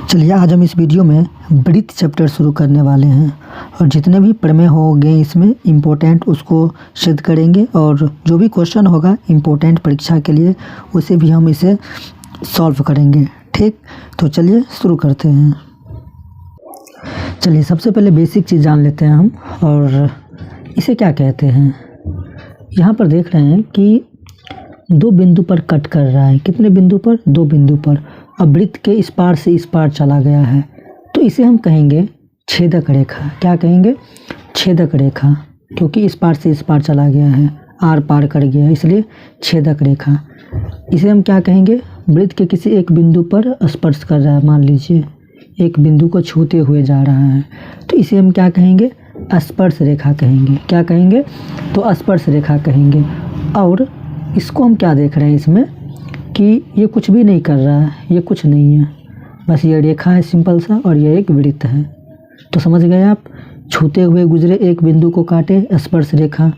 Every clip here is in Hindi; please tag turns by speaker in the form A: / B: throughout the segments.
A: चलिए आज हम इस वीडियो में वृत्त चैप्टर शुरू करने वाले हैं और जितने भी प्रमेय होंगे इसमें इम्पोर्टेंट उसको सिद्ध करेंगे और जो भी क्वेश्चन होगा इम्पोर्टेंट परीक्षा के लिए उसे भी हम इसे सॉल्व करेंगे। ठीक, तो चलिए शुरू करते हैं। चलिए सबसे पहले बेसिक चीज़ जान लेते हैं हम, और इसे क्या कहते हैं। यहाँ पर देख रहे हैं कि दो बिंदु पर कट कर रहा है। कितने बिंदु पर? दो बिंदु पर। अब वृत्त के इस पार से इस पार चला गया है तो इसे हम कहेंगे छेदक रेखा। क्या कहेंगे? छेदक रेखा, क्योंकि इस पार से इस पार चला गया है, आर पार कर गया, इसलिए छेदक रेखा। इसे हम क्या कहेंगे? वृत्त के किसी एक बिंदु पर स्पर्श कर रहा है। मान लीजिए एक बिंदु को छूते हुए जा रहा है तो इसे हम क्या कहेंगे? स्पर्श रेखा कहेंगे। क्या कहेंगे? तो स्पर्श रेखा कहेंगे। और इसको हम क्या देख रहे हैं इसमें कि ये कुछ भी नहीं कर रहा है, ये कुछ नहीं है, बस ये रेखा है सिंपल सा, और ये एक वृत्त है। तो समझ गए आप? छूते हुए गुजरे, एक बिंदु को काटे, स्पर्श रेखा।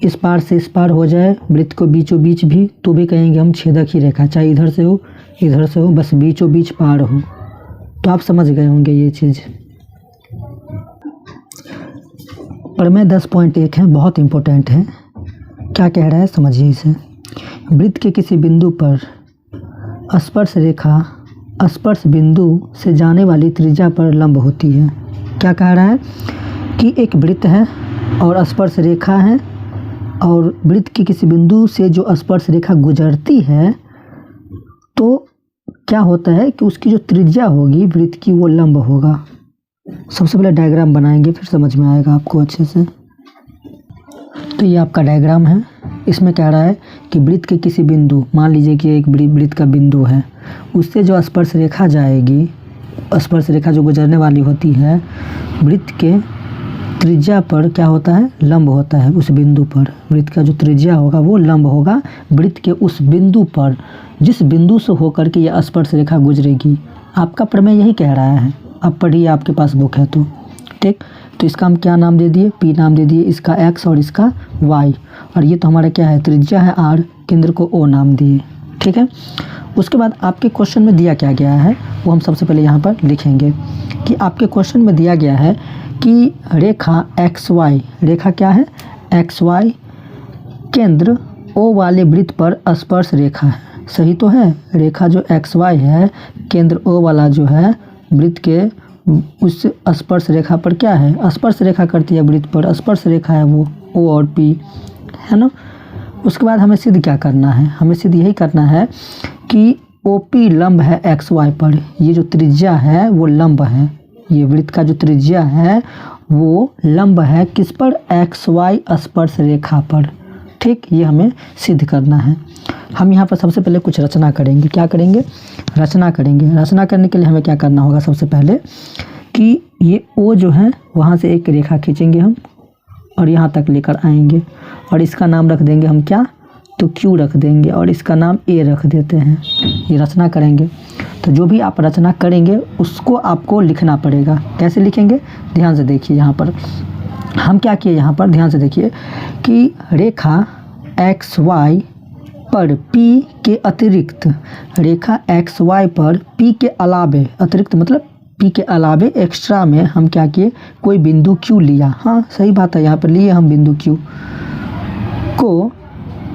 A: इस पार से इस पार हो जाए, वृत्त को बीचों बीच भी, तो भी कहेंगे हम छेदक ही रेखा, चाहे इधर से हो इधर से हो, बस बीचों बीच पार हो। तो आप समझ गए होंगे ये चीज़। प्रमेय 10.1 है, बहुत इम्पोर्टेंट है। क्या कह रहा है समझिए इसे। वृत्त के किसी बिंदु पर स्पर्श रेखा स्पर्श बिंदु से जाने वाली त्रिज्या पर लंब होती है। क्या कह रहा है कि एक वृत्त है और स्पर्श रेखा है, और वृत्त के किसी बिंदु से जो स्पर्श रेखा गुजरती है तो क्या होता है कि उसकी जो त्रिज्या होगी वृत्त की वो लंब होगा। सबसे पहले डायग्राम बनाएंगे, फिर समझ में आएगा आपको अच्छे से। तो ये आपका डायग्राम है। इसमें कह रहा है कि वृत्त के किसी बिंदु, मान लीजिए कि एक वृत्त का बिंदु है, उससे जो स्पर्श रेखा जाएगी, स्पर्श रेखा जो गुजरने वाली होती है, वृत्त के त्रिज्या पर क्या होता है? लंब होता है उस बिंदु पर। वृत्त का जो त्रिज्या होगा वो लंब होगा वृत्त के उस बिंदु पर, जिस बिंदु से होकर के यह स्पर्श रेखा गुजरेगी। आपका प्रमेय यही कह रहा है, आप पढ़िए, आपके पास बुक है तो। ठीक, तो इसका हम क्या नाम दे दिए? पी नाम दे दिए, इसका एक्स और इसका वाई, और ये तो हमारा क्या है? त्रिज्या है आर, केंद्र को ओ नाम दिए। ठीक है, उसके बाद आपके क्वेश्चन में दिया क्या गया है वो हम सबसे पहले यहाँ पर लिखेंगे कि आपके क्वेश्चन में दिया गया है कि रेखा एक्स वाई, रेखा क्या है? एक्स वाई केंद्र ओ वाले वृत्त पर स्पर्श रेखा है। सही तो है? रेखा जो एक्स वाई है, केंद्र ओ वाला जो है वृत्त के उस स्पर्श रेखा पर क्या है? स्पर्श रेखा करती है वृत्त पर, स्पर्श रेखा है वो ओ और पी, है ना। उसके बाद हमें सिद्ध क्या करना है? हमें सिद्ध यही करना है कि ओ पी लंब है एक्स वाई पर। ये जो त्रिज्या है वो लंब है, ये वृत्त का जो त्रिज्या है वो लंब है किस पर? एक्स वाई स्पर्श रेखा पर। ठीक, ये हमें सिद्ध करना है। हम यहाँ पर सबसे पहले कुछ रचना करेंगे। क्या करेंगे? रचना करेंगे। रचना करने के लिए हमें क्या करना होगा? सबसे पहले कि ये ओ जो है वहाँ से एक रेखा खींचेंगे हम और यहाँ तक लेकर आएंगे, और इसका नाम रख देंगे हम क्या? तो क्यू रख देंगे, और इसका नाम ए रख देते हैं। ये रचना करेंगे। तो जो भी आप रचना करेंगे उसको आपको लिखना पड़ेगा। कैसे लिखेंगे? ध्यान से देखिए। यहाँ पर हम क्या किए? यहाँ पर ध्यान से देखिए कि रेखा एक्स वाई पर P के अतिरिक्त, रेखा एक्स वाई पर P के अलावे, अतिरिक्त मतलब P के अलावे एक्स्ट्रा में हम क्या किए? कोई बिंदु Q लिया। हाँ सही बात है, यहाँ पर लिए हम बिंदु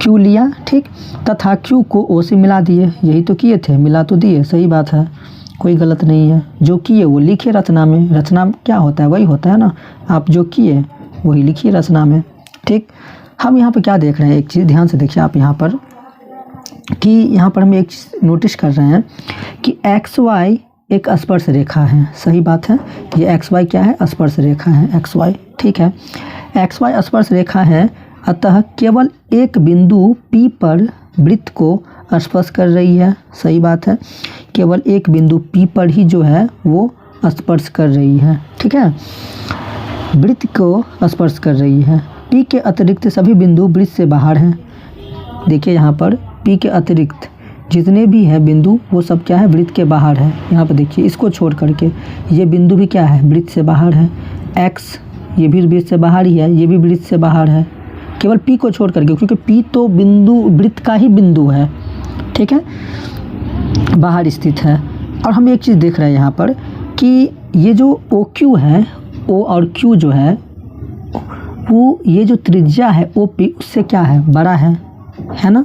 A: Q लिया। ठीक, तथा Q को O से मिला दिए। यही तो किए थे, मिला तो दिए। सही बात है, कोई गलत नहीं है। जो किए वो लिखे रचना में। रचना क्या होता है? वही होता है ना, आप जो किए वही लिखिए रचना में। ठीक, हम यहाँ पर क्या देख रहे हैं? एक चीज़ ध्यान से देखिए आप यहाँ पर कि यहाँ पर हम एक चीज़ नोटिस कर रहे हैं कि एक्स वाई एक स्पर्श रेखा है। सही बात है, ये एक्स वाई क्या है? स्पर्श रेखा है एक्स वाई। ठीक है, एक्स वाई स्पर्श रेखा है, अतः केवल एक बिंदु P पर वृत्त को स्पर्श कर रही है। सही बात है, केवल एक बिंदु P पर ही जो है वो स्पर्श कर रही है। ठीक है, वृत्त को स्पर्श कर रही है। P के अतिरिक्त सभी बिंदु वृत्त से बाहर हैं। देखिए यहाँ पर P के अतिरिक्त जितने भी हैं बिंदु वो सब क्या है? वृत्त के बाहर है। यहाँ पर देखिए, इसको छोड़ करके ये बिंदु भी क्या है? वृत्त से बाहर है। X ये भी वृत्त से बाहर ही है, ये भी वृत्त से बाहर है, केवल P को छोड़ करके, क्योंकि P तो बिंदु वृत्त का ही बिंदु है। ठीक है, बाहर स्थित है। और हम एक चीज़ देख रहे हैं यहाँ पर कि ये जो ओ क्यू है, ओ और क्यू जो है वो ये जो त्रिज्या है ओ पी उससे क्या है, बड़ा है ना।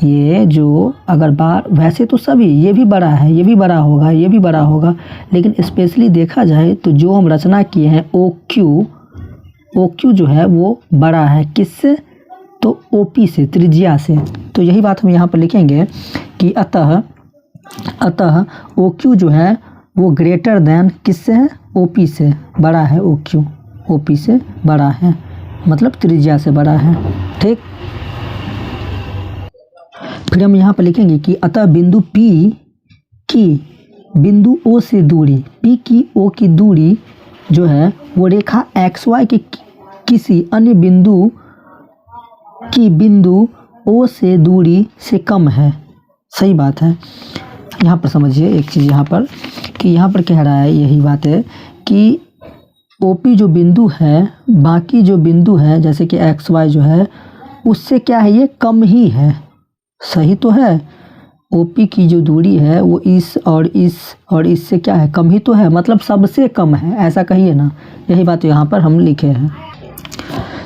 A: ये जो अगर बार वैसे तो सभी ये भी बड़ा है, ये भी बड़ा होगा, ये भी बड़ा होगा, लेकिन स्पेशली देखा जाए तो जो हम रचना किए हैं ओ क्यू जो है वो बड़ा है किससे, तो ओ पी से, त्रिज्या से। तो यही बात हम यहाँ पर लिखेंगे कि अतः ओ क्यू जो है वो ग्रेटर देन किससे है, ओ पी से बड़ा है, ओ क्यू ओ पी से बड़ा है, मतलब त्रिज्या से बड़ा है। ठीक, फिर हम यहाँ पर लिखेंगे कि अतः बिंदु P की बिंदु O से दूरी, P की O की दूरी जो है वो रेखा XY के किसी अन्य बिंदु की बिंदु O से दूरी से कम है। सही बात है। यहाँ पर समझिए एक चीज़ यहाँ पर कि यहाँ पर कह रहा है, यही बात है कि OP जो बिंदु है, बाकी जो बिंदु है जैसे कि XY जो है उससे क्या है, ये कम ही है। सही तो है, OP की जो दूरी है वो इस और इससे क्या है, कम ही तो है, मतलब सबसे कम है, ऐसा कहिए ना। यही बात यहाँ पर हम लिखे हैं।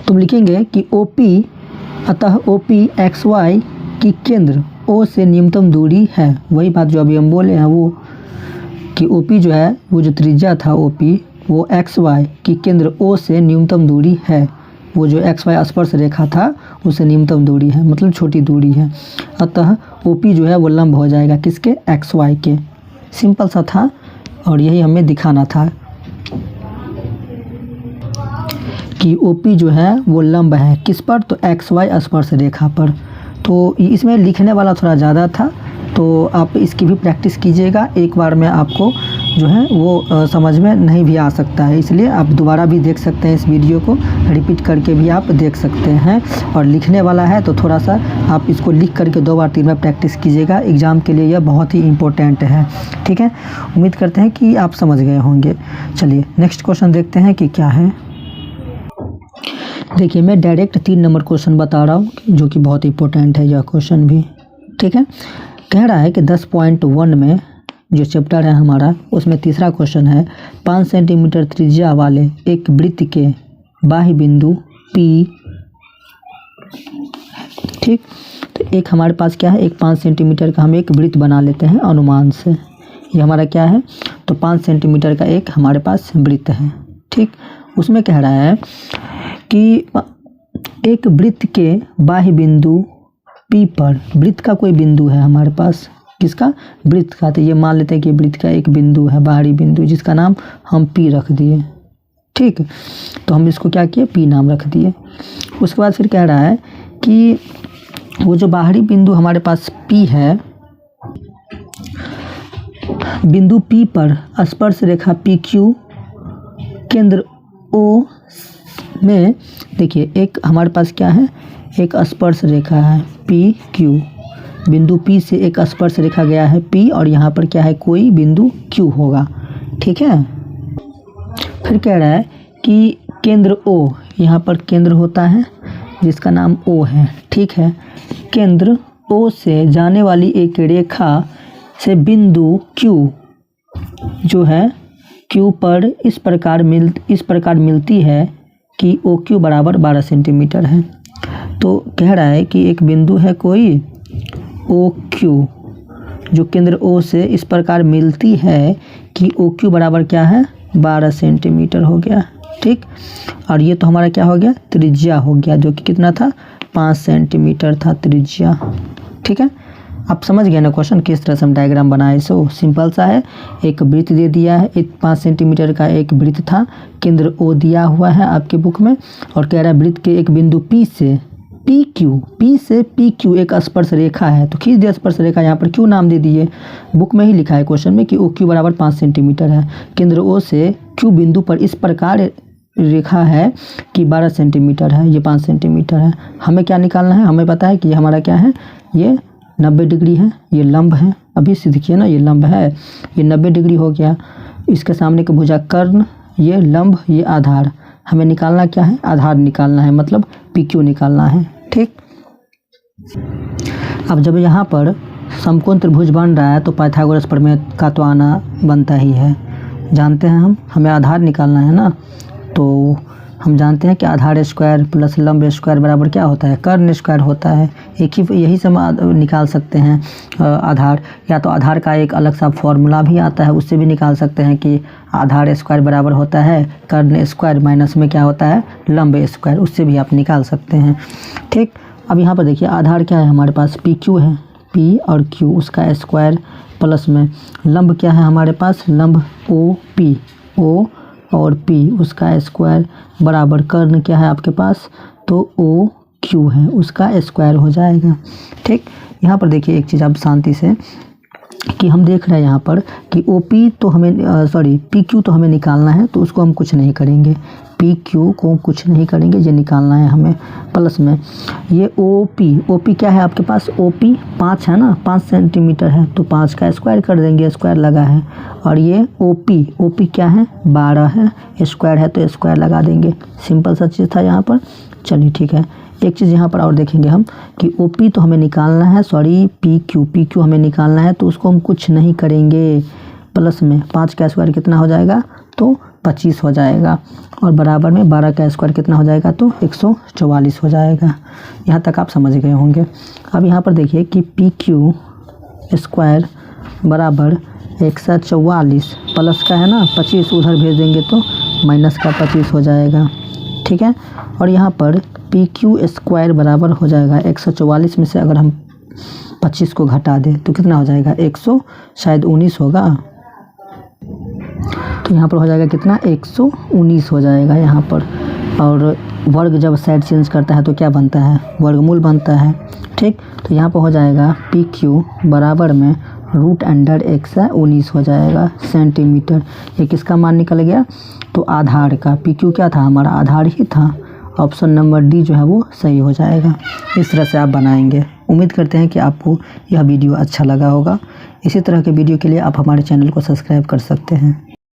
A: तुम लिखेंगे कि OP अतः OP XY की केंद्र O से न्यूनतम दूरी है। वही बात जो अभी हम बोले हैं वो कि OP जो है वो जो त्रिज्या था OP वो XY की केंद्र O से न्यूनतम दूरी है। वो जो XY स्पर्श रेखा था उससे न्यूनतम दूरी है, मतलब छोटी दूरी है। अतः OP जो है वो लंब हो जाएगा किसके, XY के। सिंपल सा था और यही हमें दिखाना था कि OP जो है वो लंब है किस पर, तो XY स्पर्श रेखा पर। तो इसमें लिखने वाला थोड़ा ज़्यादा था, तो आप इसकी भी प्रैक्टिस कीजिएगा। एक बार में आपको जो है वो समझ में नहीं भी आ सकता है, इसलिए आप दोबारा भी देख सकते हैं, इस वीडियो को रिपीट करके भी आप देख सकते हैं। और लिखने वाला है तो थोड़ा सा आप इसको लिख करके 2 बार 3 बार प्रैक्टिस कीजिएगा, एग्ज़ाम के लिए यह बहुत ही इम्पोर्टेंट है। ठीक है, उम्मीद करते हैं कि आप समझ गए होंगे। चलिए नेक्स्ट क्वेश्चन देखते हैं कि क्या है। देखिए मैं डायरेक्ट 3 नंबर क्वेश्चन बता रहा हूँ जो कि बहुत इंपॉर्टेंट है यह क्वेश्चन भी। ठीक है, कह रहा है कि 10.1 में जो चैप्टर है हमारा उसमें तीसरा क्वेश्चन है, 5 सेंटीमीटर त्रिज्या वाले एक वृत्त के बाह्य बिंदु P। ठीक, तो एक हमारे पास क्या है, एक 5 सेंटीमीटर का हम एक वृत्त बना लेते हैं अनुमान से। ये हमारा क्या है, तो 5 सेंटीमीटर का एक हमारे पास वृत्त है। ठीक, उसमें कह रहा है कि एक वृत्त के बाह्य बिंदु P पर, वृत्त का कोई बिंदु है हमारे पास, किसका, वृत्त का। तो ये मान लेते हैं कि वृत्त का एक बिंदु है, बाहरी बिंदु, जिसका नाम हम P रख दिए। ठीक, तो हम इसको क्या किए, P नाम रख दिए। उसके बाद फिर कह रहा है कि वो जो बाहरी बिंदु हमारे पास P है, बिंदु P पर स्पर्श रेखा PQ केंद्र O में, देखिए एक हमारे पास क्या है, एक स्पर्श रेखा है PQ, बिंदु P से एक स्पर्श रेखा गया है P और यहाँ पर क्या है, कोई बिंदु Q होगा। ठीक है, फिर कह रहा है कि केंद्र O, यहाँ पर केंद्र होता है जिसका नाम O है। ठीक है, केंद्र O से जाने वाली एक रेखा से बिंदु Q जो है Q पर इस प्रकार मिलती है कि OQ बराबर 12 सेंटीमीटर है। तो कह रहा है कि एक बिंदु है कोई OQ जो केंद्र O से इस प्रकार मिलती है कि OQ बराबर क्या है, 12 सेंटीमीटर हो गया। ठीक, और ये तो हमारा क्या हो गया, त्रिज्या हो गया, जो कि कितना था, 5 सेंटीमीटर था त्रिज्या। ठीक है, आप समझ गए ना क्वेश्चन किस तरह से हम डायग्राम बनाए। सो सिंपल सा है, एक वृत्त दे दिया है, एक 5 सेंटीमीटर का एक वृत्त था, केंद्र O दिया हुआ है आपके बुक में, और कह रहा है वृत्त के एक बिंदु P से PQ एक स्पर्श रेखा है। तो खींच दिया स्पर्श रेखा, यहाँ पर Q नाम दे दिए, बुक में ही लिखा है क्वेश्चन में कि OQ बराबर 5 सेंटीमीटर है। केंद्र O से Q बिंदु पर इस प्रकार रेखा है कि 12 सेंटीमीटर है, ये 5 सेंटीमीटर है। हमें क्या निकालना है, हमें पता है कि ये हमारा क्या है, ये 90 डिग्री है, ये लंब है। अभी सिद्ध किया ना, ये लंब है, ये 90 डिग्री हो गया। इसके सामने का भुजा कर्ण, ये लंब, ये आधार। हमें निकालना क्या है, आधार निकालना है, मतलब PQ निकालना है। ठीक, अब जब यहाँ पर समकोण त्रिभुज बन रहा है तो पाइथागोरस प्रमेय का तो आना बनता ही है। जानते हैं हमें आधार निकालना है ना, तो हम जानते हैं कि आधार स्क्वायर प्लस लंब स्क्वायर बराबर क्या होता है, कर्ण स्क्वायर होता है। यही से हम निकाल सकते हैं आधार, या तो आधार का एक अलग सा फॉर्मूला भी आता है, उससे भी निकाल सकते हैं कि आधार स्क्वायर बराबर होता है कर्ण स्क्वायर माइनस में क्या होता है, लंब स्क्वायर, उससे भी आप निकाल सकते हैं। ठीक, अब यहाँ पर देखिए आधार क्या है हमारे पास, पी क्यू है, पी और क्यू उसका स्क्वायर प्लस में लंब क्या है हमारे पास, लंब ओ पी, ओ और पी उसका स्क्वायर बराबर कर्ण क्या है आपके पास, तो ओ क्यू है उसका स्क्वायर हो जाएगा। ठीक, यहाँ पर देखिए एक चीज़ आप शांति से कि हम देख रहे हैं यहाँ पर कि ओ पी तो हमें पी क्यू तो हमें निकालना है, तो उसको हम कुछ नहीं करेंगे, पी क्यू को कुछ नहीं करेंगे, ये निकालना है हमें प्लस में ये ओ पी क्या है आपके पास, ओ पी 5 है ना, 5 सेंटीमीटर है, तो 5 का स्क्वायर कर देंगे, स्क्वायर लगा है। और ये ओ पी क्या है, 12 है, स्क्वायर है तो स्क्वायर लगा देंगे। सिंपल सा चीज़ था यहाँ पर। चलिए ठीक है, एक चीज़ यहाँ पर और देखेंगे हम कि ओ पी तो हमें निकालना है, पी क्यू हमें निकालना है, तो उसको हम कुछ नहीं करेंगे, प्लस में 5 का स्क्वायर कितना हो जाएगा, तो 25 हो जाएगा, और बराबर में 12 का स्क्वायर कितना हो जाएगा, तो 144 हो जाएगा। यहाँ तक आप समझ गए होंगे। अब यहाँ पर देखिए कि पी क्यू स्क्वायर बराबर 144 प्लस का है ना 25 उधर भेज देंगे तो माइनस का 25 हो जाएगा। ठीक है, और यहाँ पर पी क्यू स्क्वायर बराबर हो जाएगा 144 में से अगर हम 25 को घटा दें तो कितना हो जाएगा, 119 होगा, तो यहाँ पर हो जाएगा कितना, 119 हो जाएगा यहाँ पर। और वर्ग जब साइड चेंज करता है तो क्या बनता है, वर्गमूल बनता है। ठीक, तो यहाँ पर हो जाएगा पी क्यू बराबर में √119 हो जाएगा सेंटीमीटर। ये किसका मान निकल गया, तो आधार का। पी क्यू क्या था, हमारा आधार ही था। ऑप्शन नंबर डी जो है वो सही हो जाएगा। इस तरह से आप बनाएंगे। उम्मीद करते हैं कि आपको यह वीडियो अच्छा लगा होगा। इसी तरह के वीडियो के लिए आप हमारे चैनल को सब्सक्राइब कर सकते हैं।